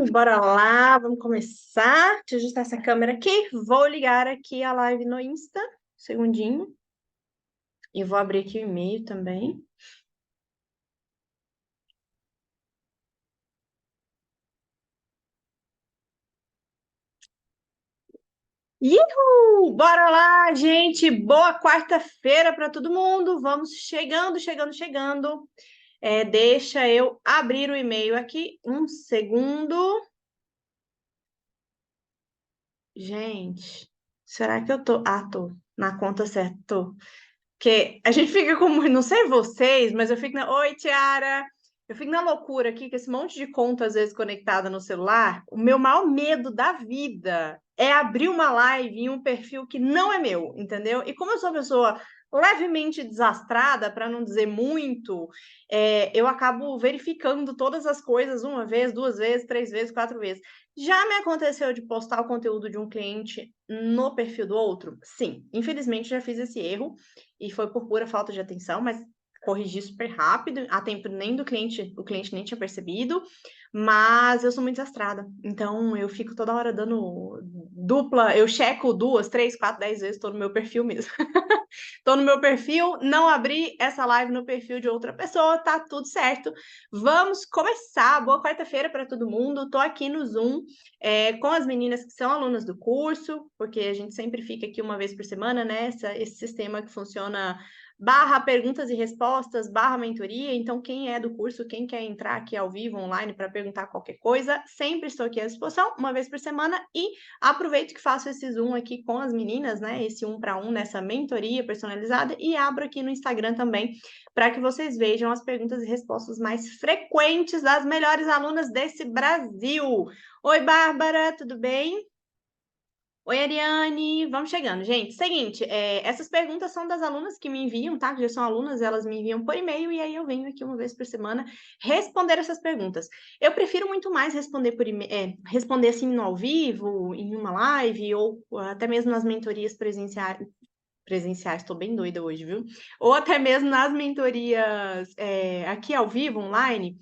Bora lá, vamos começar. Deixa eu ajustar essa câmera aqui. Vou ligar aqui a live no Insta, segundinho. E vou abrir aqui o e-mail também. Uhul! Bora lá, gente! Boa quarta-feira para todo mundo. Vamos chegando. Deixa eu abrir o e-mail aqui. Um segundo. Gente, será que eu tô? Ah, tô. Na conta certa, tô. Porque a gente fica com muito, não sei vocês, mas eu fico na. Oi, Tiara! Eu fico na loucura aqui, com esse monte de conta, às vezes, conectada no celular. O meu maior medo da vida é abrir uma live em um perfil que não é meu, entendeu? E como eu sou uma pessoa levemente desastrada, para não dizer muito, eu acabo verificando todas as coisas uma vez, duas vezes, três vezes, quatro vezes. Já me aconteceu de postar o conteúdo de um cliente no perfil do outro? Sim, infelizmente já fiz esse erro e foi por pura falta de atenção, mas corrigi super rápido, a tempo nem do cliente, o cliente nem tinha percebido, mas eu sou muito desastrada, então eu fico toda hora dando dupla, eu checo 2, 3, 4, 10 vezes, tô no meu perfil mesmo. Tô no meu perfil, não abri essa live no perfil de outra pessoa, tá tudo certo. Vamos começar. Boa quarta-feira para todo mundo. Tô aqui no Zoom com as meninas que são alunas do curso, porque a gente sempre fica aqui uma vez por semana, né? Esse sistema que funciona barra perguntas e respostas, barra mentoria. Então, quem é do curso, quem quer entrar aqui ao vivo, online, para perguntar qualquer coisa, sempre estou aqui à disposição, uma vez por semana. E aproveito que faço esse Zoom aqui com as meninas, né? Esse 1 para 1 nessa mentoria personalizada. E abro aqui no Instagram também, para que vocês vejam as perguntas e respostas mais frequentes das melhores alunas desse Brasil. Oi, Bárbara, tudo bem? Oi, Ariane, vamos chegando. Gente, seguinte, essas perguntas são das alunas que me enviam, tá? Que já são alunas, elas me enviam por e-mail e aí eu venho aqui uma vez por semana responder essas perguntas. Eu prefiro muito mais responder por e-mail, responder assim no ao vivo, em uma live, ou até mesmo nas mentorias presenciais, estou bem doida hoje, viu? Ou até mesmo nas mentorias aqui ao vivo, online.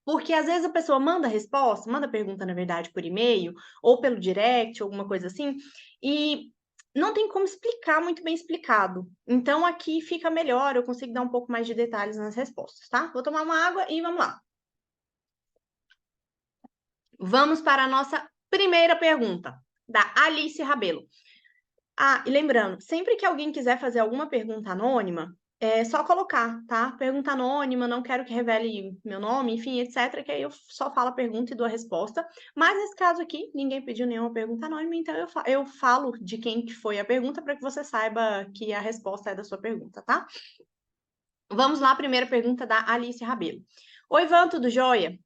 Porque às vezes a pessoa manda resposta, manda pergunta, na verdade, por e-mail, ou pelo direct, alguma coisa assim, e não tem como explicar muito bem explicado. Então aqui fica melhor, eu consigo dar um pouco mais de detalhes nas respostas, tá? Vou tomar uma água e vamos lá. Vamos para a nossa primeira pergunta, da Alice Rabelo. Ah, e lembrando, sempre que alguém quiser fazer alguma pergunta anônima, é só colocar, tá? Pergunta anônima, não quero que revele meu nome, enfim, etc. Que aí eu só falo a pergunta e dou a resposta. Mas nesse caso aqui, ninguém pediu nenhuma pergunta anônima, então eu falo de quem que foi a pergunta para que você saiba que a resposta é da sua pergunta, tá? Vamos lá, primeira pergunta da Alice Rabelo. Oi, Ivan, tudo jóia?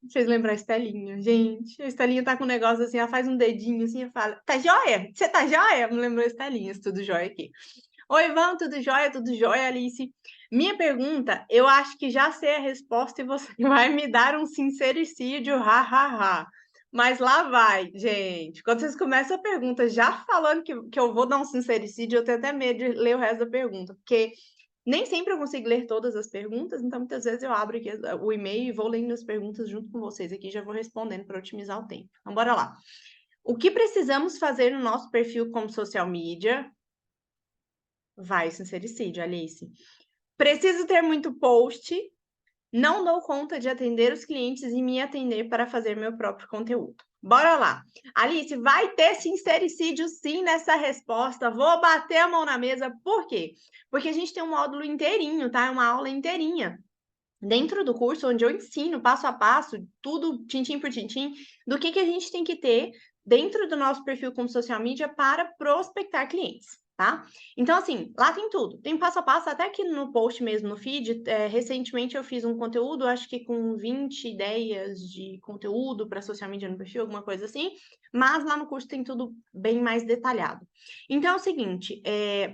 Fez lembrar a Estelinha, gente. A Estelinha tá com um negócio assim, ela faz um dedinho assim e fala: Tá jóia? Você tá jóia? Me lembrou a Estelinha, tudo jóia aqui. Oi, Ivan, tudo jóia? Tudo jóia, Alice? Minha pergunta, eu acho que já sei a resposta e você vai me dar um sincericídio, ha, ha, ha. Mas lá vai, gente. Quando vocês começam a pergunta já falando que eu vou dar um sincericídio, eu tenho até medo de ler o resto da pergunta, porque nem sempre eu consigo ler todas as perguntas, então muitas vezes eu abro aqui o e-mail e vou lendo as perguntas junto com vocês aqui, já vou respondendo para otimizar o tempo. Então, bora lá. O que precisamos fazer no nosso perfil como social media? Vai, sincericídio, Alice. Preciso ter muito post. Não dou conta de atender os clientes e me atender para fazer meu próprio conteúdo. Bora lá. Alice, vai ter sincericídio sim nessa resposta. Vou bater a mão na mesa. Por quê? Porque a gente tem um módulo inteirinho, tá? Uma aula inteirinha dentro do curso onde eu ensino passo a passo, tudo tintim por tintim, do que a gente tem que ter dentro do nosso perfil como social media para prospectar clientes. Tá? Então, assim, lá tem tudo. Tem passo a passo, até aqui no post mesmo, no feed. Recentemente eu fiz um conteúdo, acho que com 20 ideias de conteúdo para social media no perfil, alguma coisa assim. Mas lá no curso tem tudo bem mais detalhado. Então é o seguinte,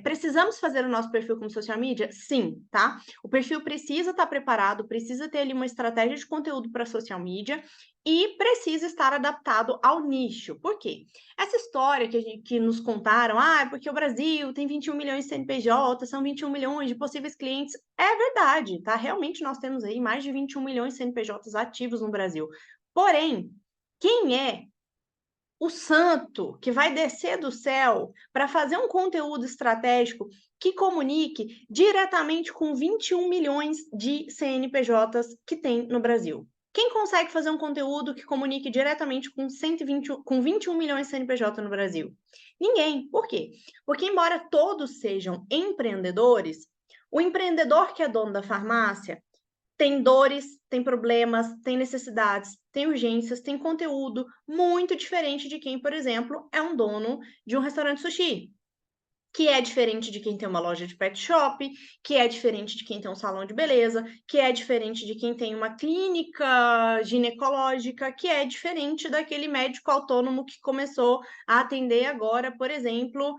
precisamos fazer o nosso perfil como social media? Sim, tá? O perfil precisa estar preparado, precisa ter ali uma estratégia de conteúdo para social media e precisa estar adaptado ao nicho. Por quê? Essa história que nos contaram, é porque o Brasil tem 21 milhões de CNPJ, são 21 milhões de possíveis clientes. É verdade, tá? Realmente nós temos aí mais de 21 milhões de CNPJs ativos no Brasil. Porém, quem é o santo que vai descer do céu para fazer um conteúdo estratégico que comunique diretamente com 21 milhões de CNPJs que tem no Brasil? Quem consegue fazer um conteúdo que comunique diretamente com 21 milhões de CNPJ no Brasil? Ninguém. Por quê? Porque embora todos sejam empreendedores, o empreendedor que é dono da farmácia tem dores, tem problemas, tem necessidades, tem urgências, tem conteúdo muito diferente de quem, por exemplo, é um dono de um restaurante sushi, que é diferente de quem tem uma loja de pet shop, que é diferente de quem tem um salão de beleza, que é diferente de quem tem uma clínica ginecológica, que é diferente daquele médico autônomo que começou a atender agora, por exemplo,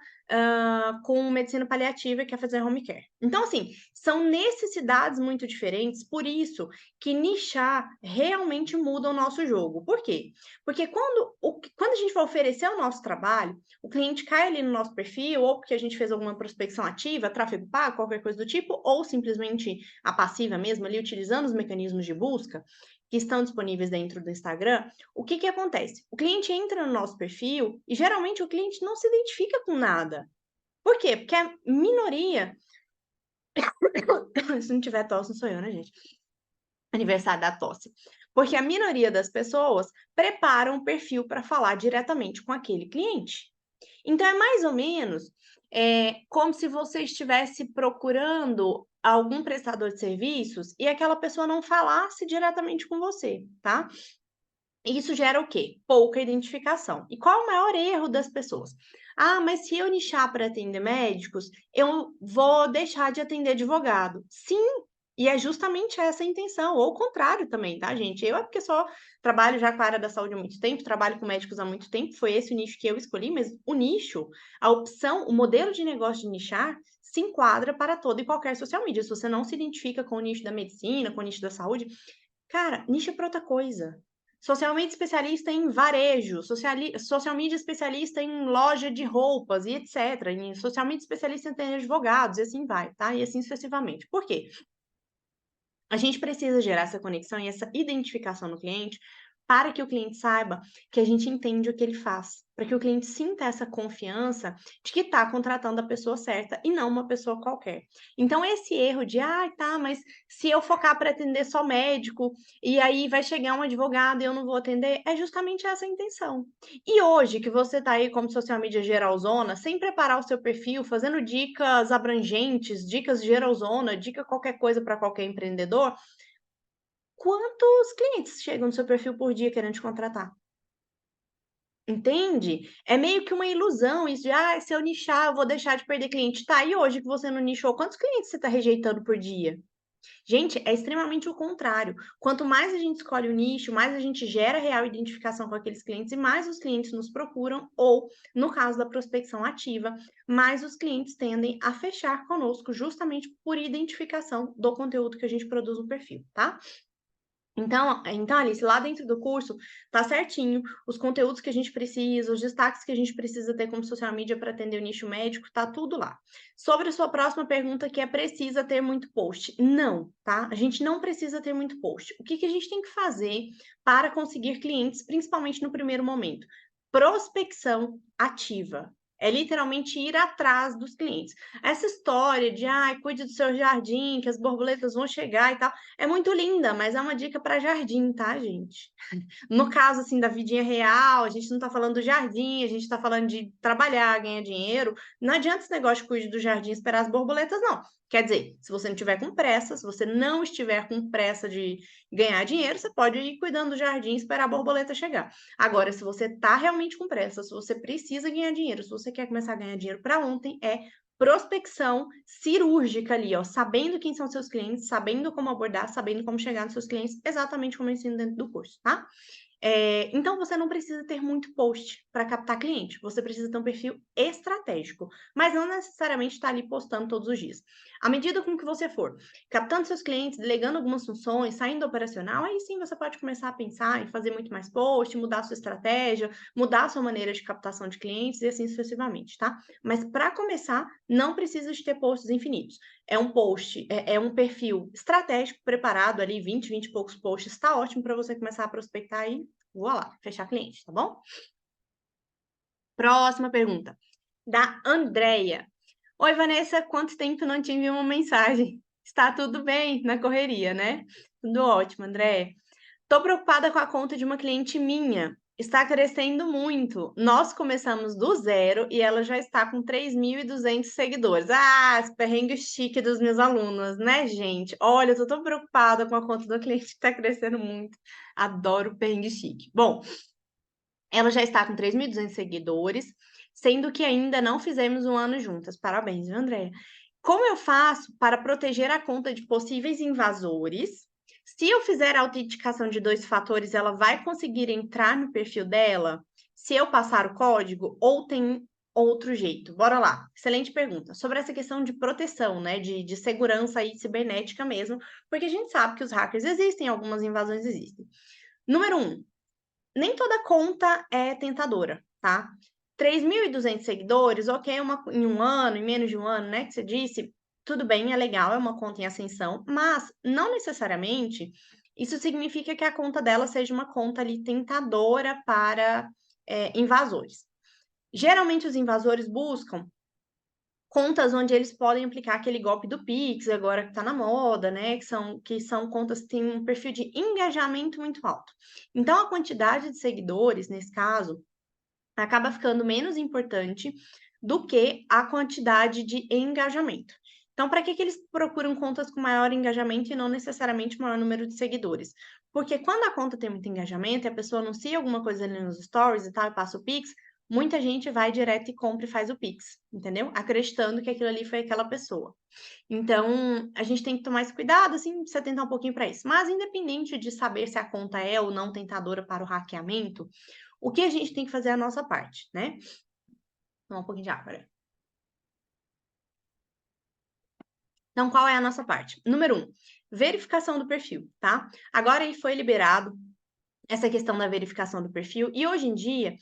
com medicina paliativa, que é fazer home care. Então, assim, são necessidades muito diferentes, por isso que nichar realmente muda o nosso jogo. Por quê? Porque quando a gente vai oferecer o nosso trabalho, o cliente cai ali no nosso perfil, ou porque a gente fez alguma prospecção ativa, tráfego pago, qualquer coisa do tipo, ou simplesmente a passiva mesmo, ali utilizando os mecanismos de busca que estão disponíveis dentro do Instagram, o que que acontece? O cliente entra no nosso perfil e geralmente o cliente não se identifica com nada. Por quê? Porque a minoria, se não tiver tosse, não sou eu, né, gente? Aniversário da tosse. Porque a minoria das pessoas prepara um perfil para falar diretamente com aquele cliente. Então, é mais ou menos como se você estivesse procurando algum prestador de serviços e aquela pessoa não falasse diretamente com você, tá? Isso gera o quê? Pouca identificação. E qual é o maior erro das pessoas? Ah, mas se eu nichar para atender médicos, eu vou deixar de atender advogado. Sim, e é justamente essa a intenção, ou o contrário também, tá, gente? Eu é porque só trabalho já com a área da saúde há muito tempo, trabalho com médicos há muito tempo, foi esse o nicho que eu escolhi, mas o nicho, a opção, o modelo de negócio de nichar se enquadra para toda e qualquer social media. Se você não se identifica com o nicho da medicina, com o nicho da saúde, cara, nicho para outra coisa. Social media especialista em varejo, social media especialista em loja de roupas e etc. Em social media especialista em atender advogados, e assim vai, tá? E assim sucessivamente. Por quê? A gente precisa gerar essa conexão e essa identificação no cliente para que o cliente saiba que a gente entende o que ele faz, para que o cliente sinta essa confiança de que está contratando a pessoa certa e não uma pessoa qualquer. Então, esse erro de, tá, mas se eu focar para atender só médico e aí vai chegar um advogado e eu não vou atender, é justamente essa a intenção. E hoje que você está aí como social media geralzona, sem preparar o seu perfil, fazendo dicas abrangentes, dicas geralzona, dica qualquer coisa para qualquer empreendedor, quantos clientes chegam no seu perfil por dia querendo te contratar? Entende? É meio que uma ilusão isso de: se eu nichar, eu vou deixar de perder cliente". Tá, e hoje que você não nichou, quantos clientes você está rejeitando por dia? Gente, é extremamente o contrário. Quanto mais a gente escolhe o nicho, mais a gente gera real identificação com aqueles clientes e mais os clientes nos procuram, ou, no caso da prospecção ativa, mais os clientes tendem a fechar conosco justamente por identificação do conteúdo que a gente produz no perfil, tá? Então, Alice, lá dentro do curso tá certinho os conteúdos que a gente precisa, os destaques que a gente precisa ter como social media para atender o nicho médico, tá tudo lá. Sobre a sua próxima pergunta, que é precisa ter muito post. Não, tá? A gente não precisa ter muito post. O que que a gente tem que fazer para conseguir clientes, principalmente no primeiro momento? Prospecção ativa. É literalmente ir atrás dos clientes. Essa história de, cuide do seu jardim, que as borboletas vão chegar e tal, é muito linda, mas é uma dica para jardim, tá, gente? No caso, assim, da vidinha real, a gente não tá falando do jardim, a gente tá falando de trabalhar, ganhar dinheiro. Não adianta esse negócio de cuide do jardim e esperar as borboletas, não. Quer dizer, se você não tiver com pressa, se você não estiver com pressa de ganhar dinheiro, você pode ir cuidando do jardim e esperar a borboleta chegar. Agora, se você tá realmente com pressa, se você precisa ganhar dinheiro, se você quer começar a ganhar dinheiro para ontem, é prospecção cirúrgica ali, ó, sabendo quem são seus clientes, sabendo como abordar, sabendo como chegar nos seus clientes, exatamente como eu ensino dentro do curso, tá? Então, você não precisa ter muito post para captar cliente, você precisa ter um perfil estratégico, mas não necessariamente estar ali postando todos os dias. À medida com que você for captando seus clientes, delegando algumas funções, saindo do operacional, aí sim você pode começar a pensar em fazer muito mais post, mudar a sua estratégia, mudar a sua maneira de captação de clientes e assim sucessivamente, tá? Mas para começar, não precisa de ter posts infinitos. É um post, é um perfil estratégico preparado ali, 20 e poucos posts, tá ótimo para você começar a prospectar e voilá, fechar cliente, tá bom? Próxima pergunta, da Andrea. Oi, Vanessa, quanto tempo não te envio uma mensagem? Está tudo bem na correria, né? Tudo ótimo, André. Tô preocupada com a conta de uma cliente minha. Está crescendo muito. Nós começamos do zero e ela já está com 3.200 seguidores. Ah, esse perrengue chique dos meus alunos, né, gente? Olha, eu tô tão preocupada com a conta da cliente que está crescendo muito. Adoro perrengue chique. Bom, ela já está com 3.200 seguidores, sendo que ainda não fizemos um ano juntas. Parabéns, viu, Andréia? Como eu faço para proteger a conta de possíveis invasores? Se eu fizer a autenticação de 2 fatores, ela vai conseguir entrar no perfil dela? Se eu passar o código ou tem outro jeito? Bora lá. Excelente pergunta. Sobre essa questão de proteção, né, de segurança aí cibernética mesmo, porque a gente sabe que os hackers existem, algumas invasões existem. Número 1, nem toda conta é tentadora, tá? 3.200 seguidores, ok, em um ano, em menos de um ano, né, que você disse, tudo bem, é legal, é uma conta em ascensão, mas não necessariamente isso significa que a conta dela seja uma conta ali tentadora para invasores. Geralmente os invasores buscam contas onde eles podem aplicar aquele golpe do Pix, agora que está na moda, né? Que são contas que têm um perfil de engajamento muito alto. Então, a quantidade de seguidores, nesse caso, acaba ficando menos importante do que a quantidade de engajamento. Então, para que eles procuram contas com maior engajamento e não necessariamente maior número de seguidores? Porque quando a conta tem muito engajamento e a pessoa anuncia alguma coisa ali nos stories e tal, e passa o Pix, muita gente vai direto e compra e faz o Pix, entendeu? Acreditando que aquilo ali foi aquela pessoa. Então, a gente tem que tomar esse cuidado, assim, se atentar um pouquinho para isso. Mas, independente de saber se a conta é ou não tentadora para o hackeamento, o que a gente tem que fazer é a nossa parte, né? Tomar um pouquinho de água, peraí. Então, qual é a nossa parte? Número 1, verificação do perfil, tá? Agora aí foi liberado essa questão da verificação do perfil, e hoje em dia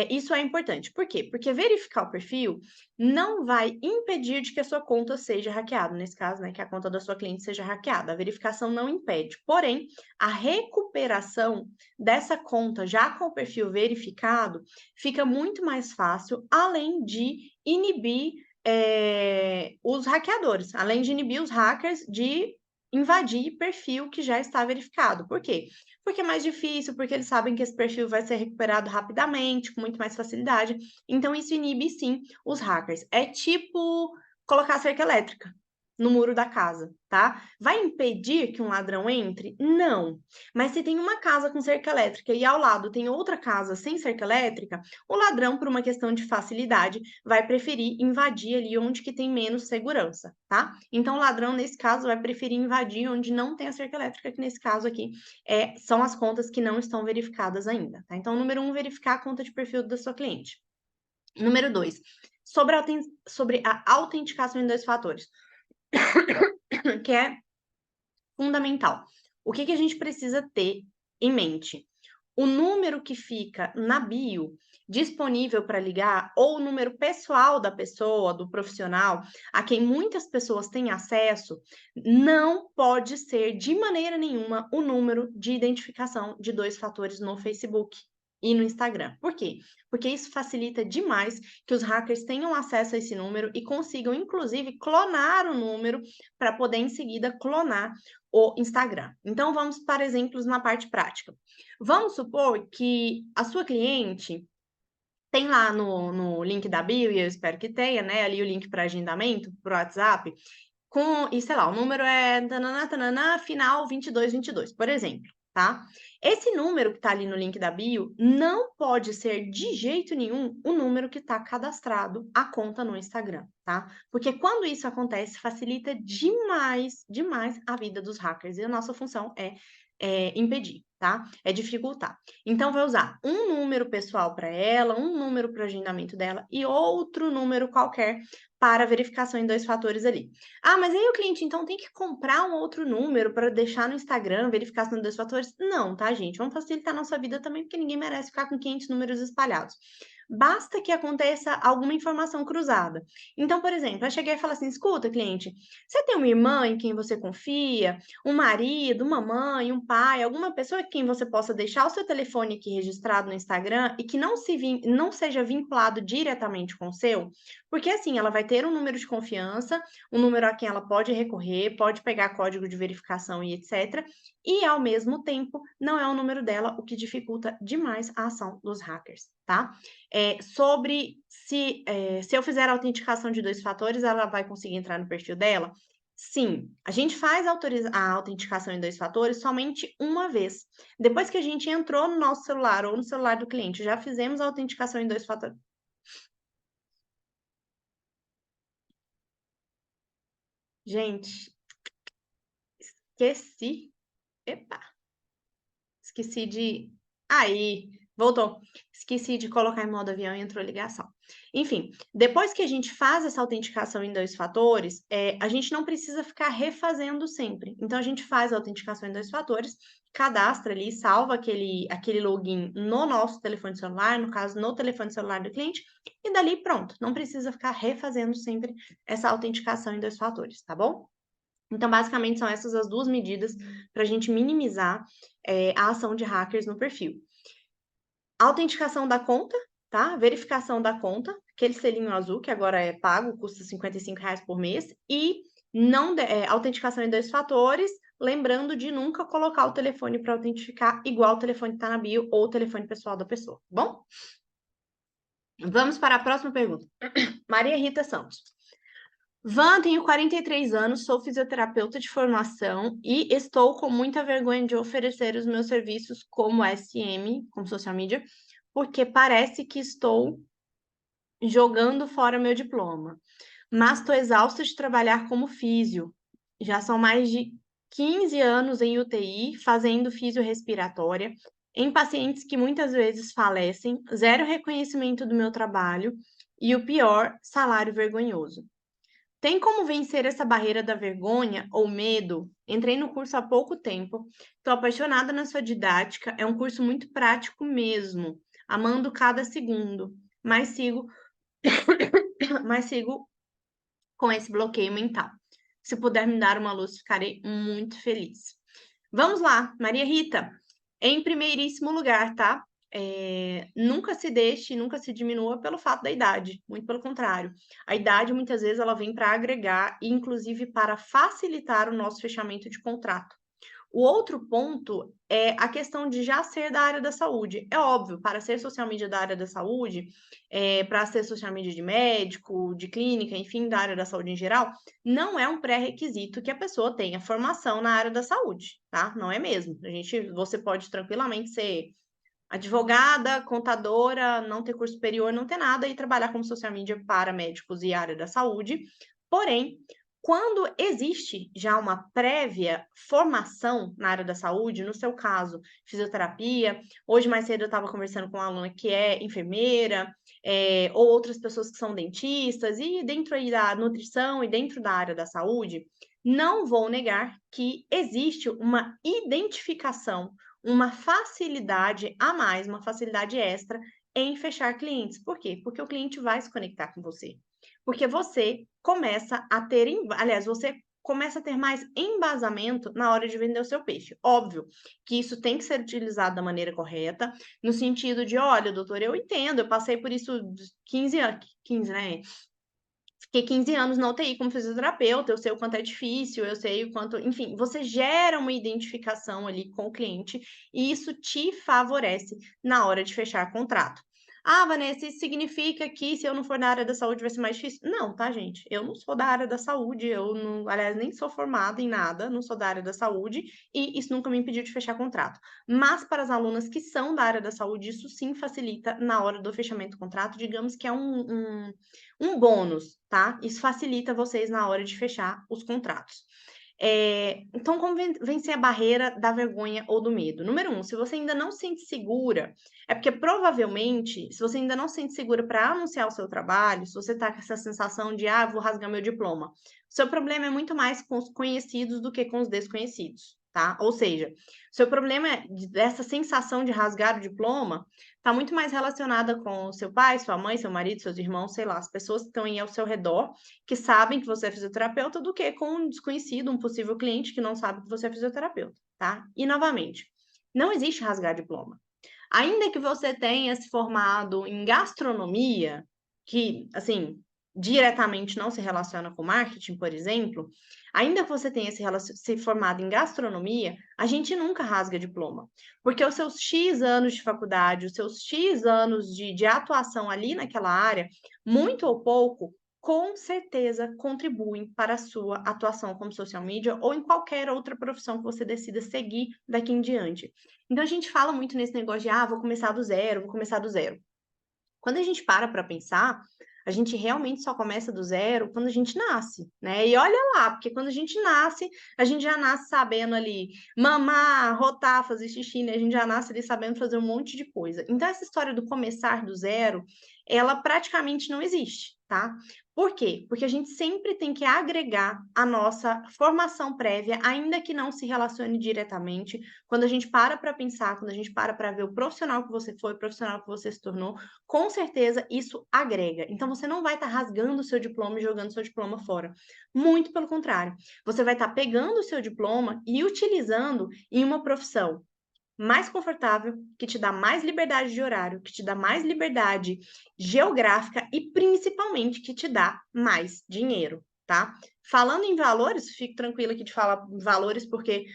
isso é importante. Por quê? Porque verificar o perfil não vai impedir de que a sua conta seja hackeada, nesse caso, né, que a conta da sua cliente seja hackeada. A verificação não impede. Porém, a recuperação dessa conta já com o perfil verificado fica muito mais fácil, além de inibir os hackeadores, além de inibir os hackers de invadir perfil que já está verificado. Por quê? Porque é mais difícil, porque eles sabem que esse perfil vai ser recuperado rapidamente, com muito mais facilidade. Então, isso inibe, sim, os hackers. É tipo colocar cerca elétrica no muro da casa, tá? Vai impedir que um ladrão entre? Não. Mas se tem uma casa com cerca elétrica e ao lado tem outra casa sem cerca elétrica, o ladrão, por uma questão de facilidade, vai preferir invadir ali onde que tem menos segurança, tá? Então, o ladrão, nesse caso, vai preferir invadir onde não tem a cerca elétrica, que nesse caso aqui são as contas que não estão verificadas ainda, tá? Então, número 1, verificar a conta de perfil da sua cliente. Número 2, sobre a autenticação em 2 fatores, que é fundamental. O que a gente precisa ter em mente? O número que fica na bio disponível para ligar, ou o número pessoal da pessoa, do profissional, a quem muitas pessoas têm acesso, não pode ser de maneira nenhuma o número de identificação de 2 fatores no Facebook e no Instagram. Por quê? Porque isso facilita demais que os hackers tenham acesso a esse número e consigam, inclusive, clonar o número para poder, em seguida, clonar o Instagram. Então, vamos para exemplos na parte prática. Vamos supor que a sua cliente tem lá no link da bio, e eu espero que tenha, né, ali o link para agendamento, para o WhatsApp, e sei lá, o número é tanana, tanana, final 2222, por exemplo, tá? Esse número que tá ali no link da bio não pode ser de jeito nenhum o número que tá cadastrado a conta no Instagram, tá? Porque quando isso acontece, facilita demais, demais a vida dos hackers, e a nossa função é impedir, tá? É dificultar. Então, vai usar um número pessoal para ela, um número para o agendamento dela e outro número qualquer para verificação em 2 fatores ali. Ah, mas aí o cliente então tem que comprar um outro número para deixar no Instagram, verificação em 2 fatores? Não, tá, gente? Vamos facilitar a nossa vida também, porque ninguém merece ficar com 500 números espalhados. Basta que aconteça alguma informação cruzada. Então, por exemplo, eu cheguei e falei assim: escuta, cliente, você tem uma irmã em quem você confia, um marido, uma mãe, um pai, alguma pessoa em quem você possa deixar o seu telefone aqui registrado no Instagram e que não seja vinculado diretamente com o seu? Porque assim, ela vai ter um número de confiança, um número a quem ela pode recorrer, pode pegar código de verificação e etc. E, ao mesmo tempo, não é o número dela, o que dificulta demais a ação dos hackers, tá? Sobre se eu fizer a autenticação de 2 fatores, ela vai conseguir entrar no perfil dela? Sim, a gente faz a autenticação em 2 fatores somente uma vez. Depois que a gente entrou no nosso celular ou no celular do cliente, já fizemos a autenticação em 2 fatores. Gente, esqueci. Epa, esqueci de. Aí, voltou. Esqueci de colocar em modo avião e entrou ligação. Enfim, depois que a gente faz essa autenticação em 2 fatores, a gente não precisa ficar refazendo sempre. Então, a gente faz a autenticação em 2 fatores, cadastra ali, salva aquele login no nosso telefone celular, no caso, no telefone celular do cliente, e dali pronto. Não precisa ficar refazendo sempre essa autenticação em 2 fatores, tá bom? Então, basicamente, são essas as 2 medidas para a gente minimizar a ação de hackers no perfil. Autenticação da conta, tá? Verificação da conta, aquele selinho azul que agora é pago, custa R$ 55 por mês, e não autenticação em 2 fatores, lembrando de nunca colocar o telefone para autenticar igual o telefone que está na bio ou o telefone pessoal da pessoa, tá bom? Vamos para a próxima pergunta. Maria Rita Santos. Van, tenho 43 anos, sou fisioterapeuta de formação e estou com muita vergonha de oferecer os meus serviços como SM, como social media, porque parece que estou jogando fora meu diploma. Mas estou exausta de trabalhar como físio. Já são mais de 15 anos em UTI, fazendo fisiorrespiratória, em pacientes que muitas vezes falecem, zero reconhecimento do meu trabalho e o pior, salário vergonhoso. Tem como vencer essa barreira da vergonha ou medo? Entrei no curso há pouco tempo, estou apaixonada na sua didática, é um curso muito prático mesmo, amando cada segundo, mas sigo, mas sigo com esse bloqueio mental. Se puder me dar uma luz, ficarei muito feliz. Vamos lá, Maria Rita. Em primeiríssimo lugar, tá? Nunca se deixe, nunca se diminua pelo fato da idade, muito pelo contrário. A idade, muitas vezes, ela vem para agregar e, inclusive, para facilitar o nosso fechamento de contrato. O outro ponto é a questão de já ser da área da saúde. É óbvio, para ser social media da área da saúde, para ser social media de médico, de clínica, enfim, da área da saúde em geral, não é um pré-requisito que a pessoa tenha formação na área da saúde, tá? Não é mesmo. Você pode tranquilamente ser advogada, contadora, não ter curso superior, não ter nada e trabalhar como social media para médicos e área da saúde. Porém, quando existe já uma prévia formação na área da saúde, no seu caso, fisioterapia, hoje mais cedo eu estava conversando com uma aluna que é enfermeira, ou outras pessoas que são dentistas, e dentro aí da nutrição e dentro da área da saúde, não vou negar que existe uma identificação, uma facilidade a mais, uma facilidade extra em fechar clientes. Por quê? Porque o cliente vai se conectar com você. Porque você começa a ter, aliás, você começa a ter mais embasamento na hora de vender o seu peixe. Óbvio que isso tem que ser utilizado da maneira correta, no sentido de, olha, doutor, eu entendo, eu passei por isso 15 anos, 15, né? Fiquei 15 anos na UTI como fisioterapeuta, eu sei o quanto é difícil, eu sei o quanto, enfim, você gera uma identificação ali com o cliente e isso te favorece na hora de fechar contrato. Ah, Vanessa, isso significa que se eu não for da área da saúde vai ser mais difícil? Não, tá, gente? Eu não sou da área da saúde, eu não, aliás, nem sou formada em nada, não sou da área da saúde e isso nunca me impediu de fechar contrato. Mas para as alunas que são da área da saúde, isso sim facilita na hora do fechamento do contrato, digamos que é um bônus, tá? Isso facilita vocês na hora de fechar os contratos. Então, como vencer a barreira da vergonha ou do medo? Número 1, se você ainda não se sente segura, é porque provavelmente, se você ainda não se sente segura para anunciar o seu trabalho, se você está com essa sensação de, vou rasgar meu diploma, o seu problema é muito mais com os conhecidos do que com os desconhecidos, tá? Ou seja, seu problema dessa sensação de rasgar o diploma está muito mais relacionada com seu pai, sua mãe, seu marido, seus irmãos, sei lá, as pessoas que estão aí ao seu redor, que sabem que você é fisioterapeuta, do que com um desconhecido, um possível cliente que não sabe que você é fisioterapeuta, tá? E, novamente, não existe rasgar diploma. Ainda que você tenha se formado em gastronomia, que, assim, diretamente não se relaciona com marketing, por exemplo, ainda que você tenha se formado em gastronomia, a gente nunca rasga diploma. Porque os seus X anos de faculdade, os seus X anos de atuação ali naquela área, muito ou pouco, com certeza contribuem para a sua atuação como social media ou em qualquer outra profissão que você decida seguir daqui em diante. Então a gente fala muito nesse negócio de, vou começar do zero, vou começar do zero. Quando a gente para pensar, a gente realmente só começa do zero quando a gente nasce, né? E olha lá, porque quando a gente nasce, a gente já nasce sabendo ali mamar, rotar, fazer xixi, né? A gente já nasce ali sabendo fazer um monte de coisa. Então essa história do começar do zero, ela praticamente não existe, tá? Por quê? Porque a gente sempre tem que agregar a nossa formação prévia, ainda que não se relacione diretamente. Quando a gente para pensar, quando a gente para ver o profissional que você foi, o profissional que você se tornou, com certeza isso agrega. Então você não vai estar rasgando o seu diploma e jogando o seu diploma fora. Muito pelo contrário. Você vai estar pegando o seu diploma e utilizando em uma profissão mais confortável, que te dá mais liberdade de horário, que te dá mais liberdade geográfica e principalmente que te dá mais dinheiro, tá? Falando em valores, fico tranquila aqui de falar valores porque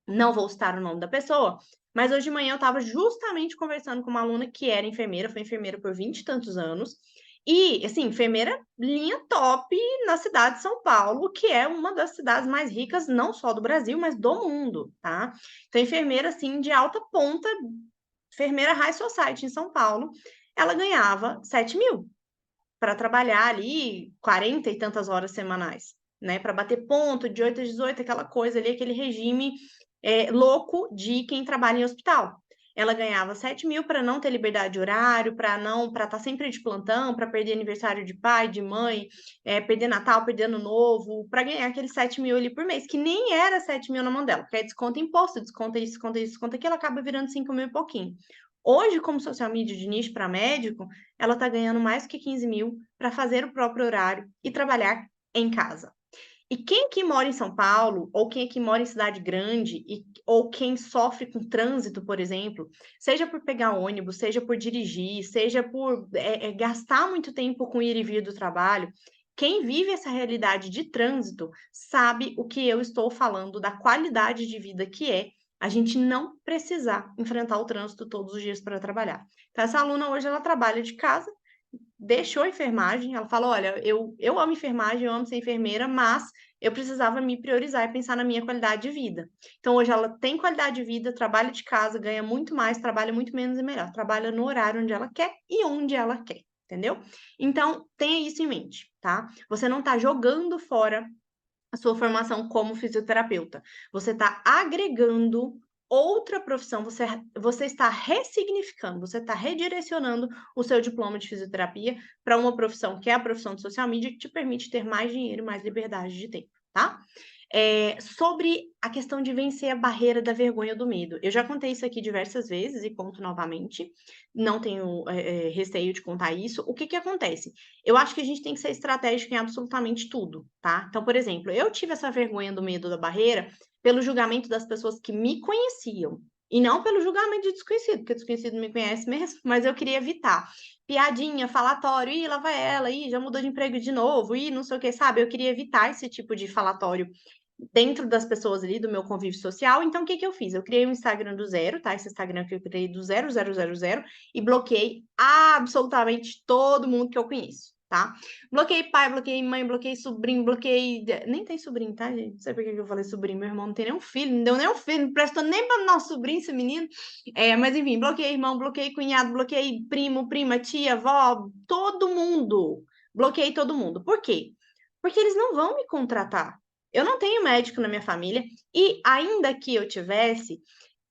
não vou citar o nome da pessoa, mas hoje de manhã eu estava justamente conversando com uma aluna que era enfermeira, foi enfermeira por 20 e tantos anos, e, assim, enfermeira linha top na cidade de São Paulo, que é uma das cidades mais ricas, não só do Brasil, mas do mundo, tá? Então, enfermeira, assim, de alta ponta, enfermeira high society em São Paulo, ela ganhava 7.000 para trabalhar ali 40 e tantas horas semanais, né? Para bater ponto de 8 às 18, aquela coisa ali, aquele regime louco de quem trabalha em hospital. Ela ganhava 7.000 para não ter liberdade de horário, para estar sempre de plantão, para perder aniversário de pai, de mãe, perder Natal, perder Ano Novo, para ganhar aqueles 7.000 ali por mês, que nem era 7.000 na mão dela, porque aí desconta imposto, desconta isso, desconta isso, desconta aquilo, ela acaba virando 5.000 e pouquinho. Hoje, como social media de nicho para médico, ela está ganhando mais do que 15.000 para fazer o próprio horário e trabalhar em casa. E quem que mora em São Paulo, ou quem que mora em cidade grande, ou quem sofre com trânsito, por exemplo, seja por pegar ônibus, seja por dirigir, seja por gastar muito tempo com ir e vir do trabalho, quem vive essa realidade de trânsito sabe o que eu estou falando da qualidade de vida que é a gente não precisar enfrentar o trânsito todos os dias para trabalhar. Então, essa aluna hoje ela trabalha de casa, deixou a enfermagem, ela fala, olha, eu amo enfermagem, eu amo ser enfermeira, mas eu precisava me priorizar e pensar na minha qualidade de vida. Então, hoje ela tem qualidade de vida, trabalha de casa, ganha muito mais, trabalha muito menos e melhor. Trabalha no horário onde ela quer e onde ela quer, entendeu? Então, tenha isso em mente, tá? Você não tá jogando fora a sua formação como fisioterapeuta. Você está agregando outra profissão, você está ressignificando, você está redirecionando o seu diploma de fisioterapia para uma profissão que é a profissão de social media, que te permite ter mais dinheiro e mais liberdade de tempo, tá? Sobre a questão de vencer a barreira da vergonha do medo. Eu já contei isso aqui diversas vezes e conto novamente. Não tenho receio de contar isso. O que que acontece? Eu acho que a gente tem que ser estratégico em absolutamente tudo, tá? Então, por exemplo, eu tive essa vergonha do medo da barreira pelo julgamento das pessoas que me conheciam. E não pelo julgamento de desconhecido, porque desconhecido me conhece mesmo, mas eu queria evitar. Piadinha, falatório, ih, lá vai ela, ih, já mudou de emprego de novo, ih, não sei o que, sabe? Eu queria evitar esse tipo de falatório dentro das pessoas ali, do meu convívio social. Então, o que que eu fiz? Eu criei um Instagram do zero, tá? Esse Instagram que eu criei do 0000 e bloqueei absolutamente todo mundo que eu conheço, tá? Bloqueei pai, bloqueei mãe, bloqueei sobrinho, bloqueei... Nem tem sobrinho, tá, gente? Não sei por que eu falei sobrinho. Meu irmão não tem nenhum filho, não deu nenhum filho, não prestou nem para nosso sobrinho, esse menino. Mas, enfim, bloqueei irmão, bloqueei cunhado, bloqueei primo, prima, tia, avó, todo mundo. Bloqueei todo mundo. Por quê? Porque eles não vão me contratar. Eu não tenho médico na minha família e ainda que eu tivesse,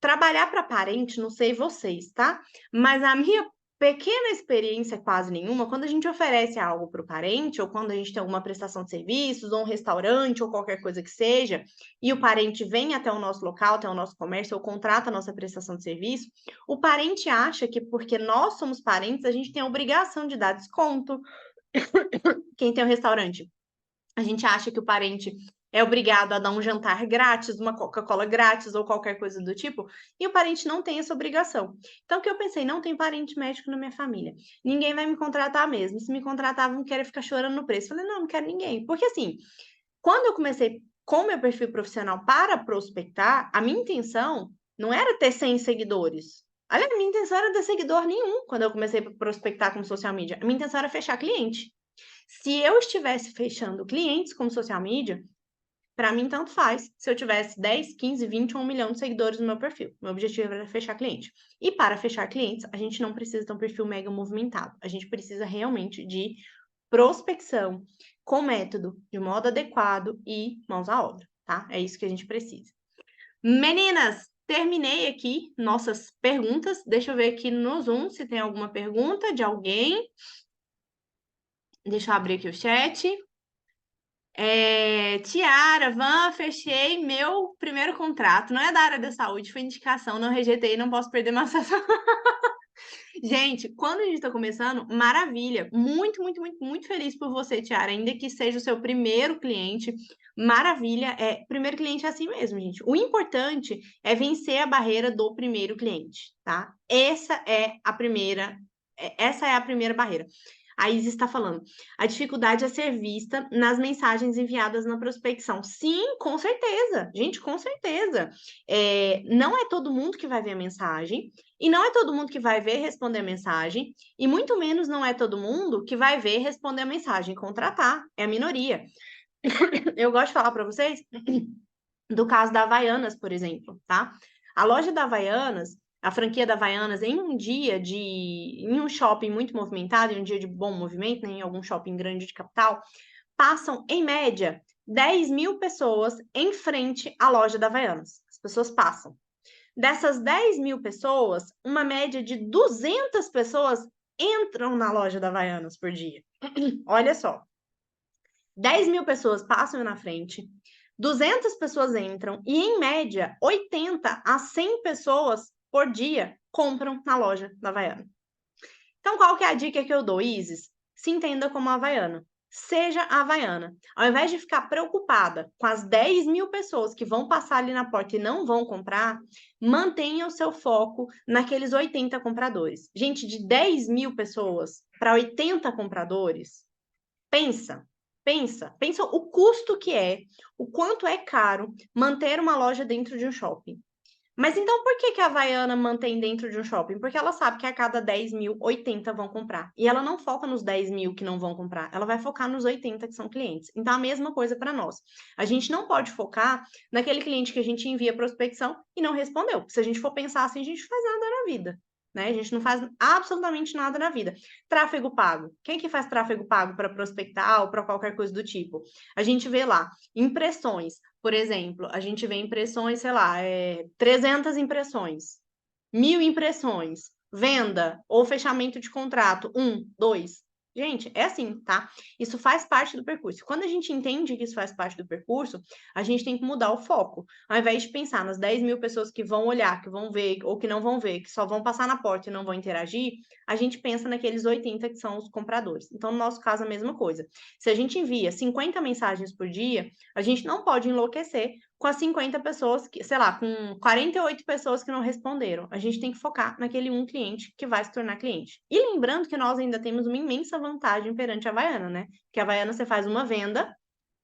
trabalhar para parente, não sei vocês, tá? Mas a minha pequena experiência, quase nenhuma, quando a gente oferece algo para o parente, ou quando a gente tem alguma prestação de serviços, ou um restaurante, ou qualquer coisa que seja, e o parente vem até o nosso local, até o nosso comércio, ou contrata a nossa prestação de serviço, o parente acha que porque nós somos parentes, a gente tem a obrigação de dar desconto. Quem tem um restaurante, a gente acha que o parente é obrigado a dar um jantar grátis, uma Coca-Cola grátis ou qualquer coisa do tipo, e o parente não tem essa obrigação. Então, o que eu pensei, não tem parente médico na minha família. Ninguém vai me contratar mesmo. Se me contratar, vão querer ficar chorando no preço. Falei, não quero ninguém. Porque assim, quando eu comecei com meu perfil profissional para prospectar, a minha intenção não era ter 100 seguidores. Olha, a minha intenção era ter seguidor nenhum quando eu comecei a prospectar como social media. A minha intenção era fechar cliente. Se eu estivesse fechando clientes como social media, para mim tanto faz. Se eu tivesse 10, 15, 20 ou 1 milhão de seguidores no meu perfil. Meu objetivo era fechar cliente. E para fechar clientes, a gente não precisa ter um perfil mega movimentado. A gente precisa realmente de prospecção com método, de modo adequado e mãos à obra, tá? É isso que a gente precisa. Meninas, terminei aqui nossas perguntas. Deixa eu ver aqui no Zoom se tem alguma pergunta de alguém. Deixa eu abrir aqui o chat. Tiara, Van, fechei meu primeiro contrato. Não é da área da saúde, foi indicação, não rejeitei, não posso perder uma sessão. Gente, quando a gente tá começando, maravilha. Muito, muito, muito, muito feliz por você, Tiara. Ainda que seja o seu primeiro cliente, maravilha. Primeiro cliente é assim mesmo, gente. O importante é vencer a barreira do primeiro cliente, tá? Essa é a primeira barreira. A Isis está falando. A dificuldade é ser vista nas mensagens enviadas na prospecção. Sim, com certeza. Gente, com certeza. Não é todo mundo que vai ver a mensagem, e não é todo mundo que vai ver e responder a mensagem, e muito menos não é todo mundo que vai ver e responder a mensagem, contratar. É a minoria. Eu gosto de falar para vocês do caso da Havaianas, por exemplo, tá? A loja da Havaianas, a franquia da Havaianas, em um shopping muito movimentado, em um dia de bom movimento, né, em algum shopping grande de capital, passam, em média, 10 mil pessoas em frente à loja da Havaianas. As pessoas passam. Dessas 10 mil pessoas, uma média de 200 pessoas entram na loja da Havaianas por dia. Olha só. 10 mil pessoas passam na frente, 200 pessoas entram e, em média, 80 a 100 pessoas por dia compram na loja da Havaiana. Então, qual que é a dica que eu dou, Isis? Se entenda como havaiana. Seja havaiana. Ao invés de ficar preocupada com as 10 mil pessoas que vão passar ali na porta e não vão comprar, mantenha o seu foco naqueles 80 compradores. Gente, de 10 mil pessoas para 80 compradores, pensa o custo que é, o quanto é caro manter uma loja dentro de um shopping. Mas então por que a Havaiana mantém dentro de um shopping? Porque ela sabe que a cada 10 mil, 80 vão comprar. E ela não foca nos 10 mil que não vão comprar, ela vai focar nos 80 que são clientes. Então, a mesma coisa para nós. A gente não pode focar naquele cliente que a gente envia prospecção e não respondeu. Se a gente for pensar assim, a gente não faz nada na vida. Né? A gente não faz absolutamente nada na vida. Tráfego pago. Quem que faz tráfego pago para prospectar ou para qualquer coisa do tipo? A gente vê lá impressões. Por exemplo, a gente vê impressões, sei lá, 300 impressões, 1.000 impressões, venda ou fechamento de contrato, 1, 2. Gente, é assim, tá? Isso faz parte do percurso. Quando a gente entende que isso faz parte do percurso, a gente tem que mudar o foco. Ao invés de pensar nas 10 mil pessoas que vão olhar, que vão ver ou que não vão ver, que só vão passar na porta e não vão interagir, a gente pensa naqueles 80 que são os compradores. Então, no nosso caso, a mesma coisa. Se a gente envia 50 mensagens por dia, a gente não pode enlouquecer com as 50 pessoas, sei lá, com 48 pessoas que não responderam. A gente tem que focar naquele um cliente que vai se tornar cliente. E lembrando que nós ainda temos uma imensa vantagem perante a Havaiana, né? Que a Havaiana você faz uma venda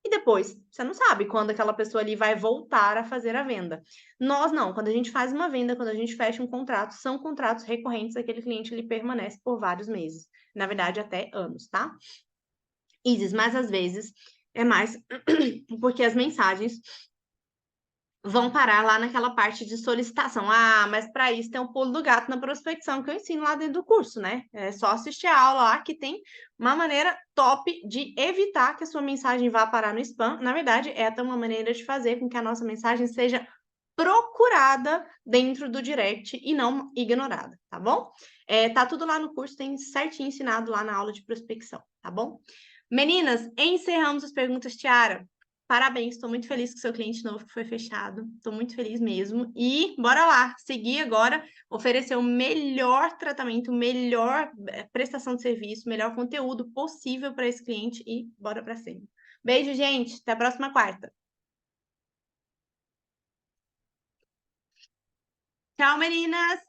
e depois você não sabe quando aquela pessoa ali vai voltar a fazer a venda. Nós não, quando a gente faz uma venda, quando a gente fecha um contrato, são contratos recorrentes, aquele cliente ele permanece por vários meses. Na verdade, até anos, tá? Isis, mas às vezes é mais porque as mensagens vão parar lá naquela parte de solicitação. Ah, mas para isso tem um pulo do gato na prospecção que eu ensino lá dentro do curso, né? É só assistir a aula lá que tem uma maneira top de evitar que a sua mensagem vá parar no spam. Na verdade, é até uma maneira de fazer com que a nossa mensagem seja procurada dentro do direct e não ignorada, tá bom? Tá tudo lá no curso, tem certinho ensinado lá na aula de prospecção, tá bom? Meninas, encerramos as perguntas, Tiara. Parabéns, estou muito feliz que o seu cliente novo foi fechado. Estou muito feliz mesmo. E bora lá, seguir agora, oferecer o melhor tratamento, melhor prestação de serviço, melhor conteúdo possível para esse cliente e bora para cima. Beijo, gente. Até a próxima quarta. Tchau, meninas!